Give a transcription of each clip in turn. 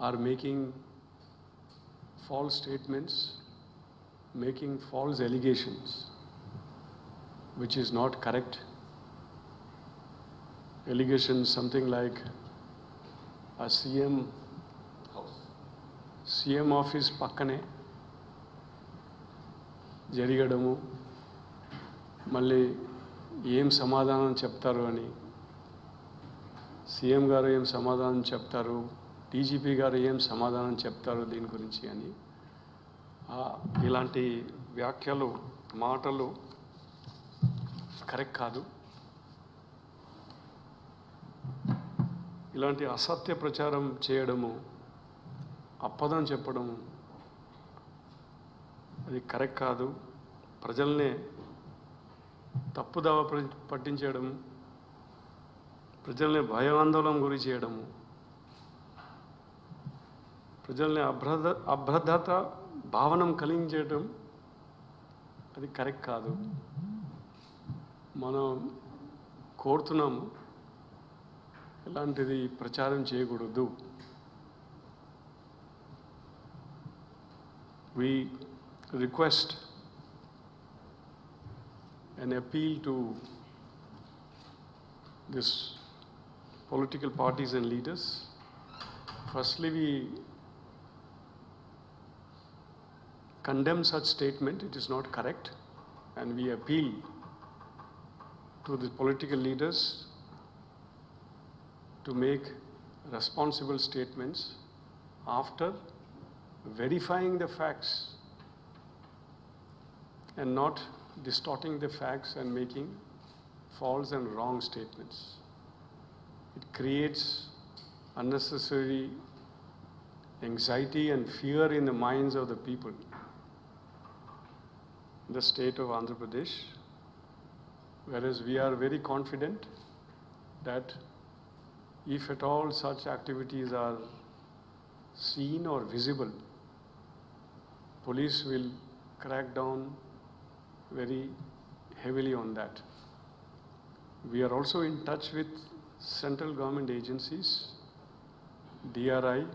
are making false statements, making false allegations, which is not correct. Allegations something like a CM office pakkane జరిగడము, మళ్ళీ ఏం సమాధానం చెప్తారు అని, CM గారు ఏం సమాధానం చెప్తారు, డీజీపీ గారు ఏం సమాధానం చెప్తారు దీని గురించి అని ఇలాంటి వ్యాఖ్యలు, మాటలు కరెక్ట్ కాదు. ఇలాంటి అసత్య ప్రచారం చేయడము, అప్పదం చెప్పడము అది కరెక్ట్ కాదు. ప్రజల్నే తప్పుదావ పట్టించడం, ప్రజల్ని భయాందోళన గురి చేయడము, ప్రజల్ని అభద్రత భావనం కలిగించడం అది కరెక్ట్ కాదు. మనం కోరుతున్నాము ఇలాంటిది ప్రచారం చేయకూడదు. We request an appeal to this political parties and leaders. Firstly, we condemn such statement. It is not correct, and we appeal to the political leaders to make responsible statements after verifying the facts and not distorting the facts and making false and wrong statements. It creates unnecessary anxiety and fear in the minds of the people in the state of Andhra Pradesh, whereas we are very confident that if at all such activities are seen or visible, police will crack down very heavily on that. We are also in touch with central government agencies, DRI,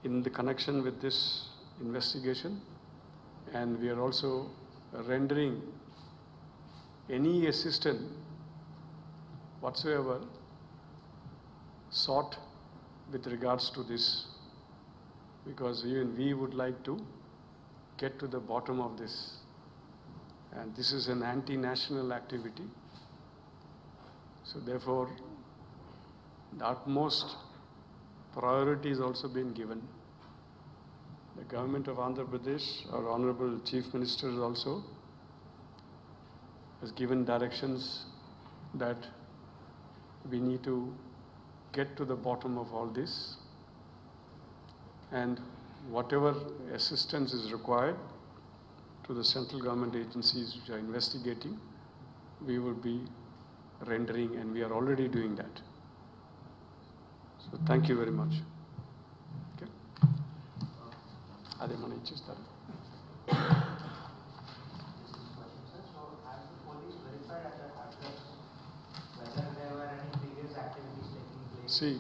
in the connection with this investigation, and we are also rendering any assistance whatsoever sought with regards to this, because even we would like to get to the bottom of this, and this is an anti-national activity. So therefore, the utmost priority is also been given. The government of Andhra Pradesh, our Honorable Chief Minister also has given directions that we need to get to the bottom of all this, and whatever assistance is required to the central government agencies which are investigating, we will be rendering, and we are already doing that. So thank you very much. Okay. Ade mana ichchestar. See,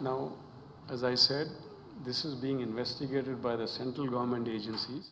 now, as I said, this is being investigated by the central government agencies.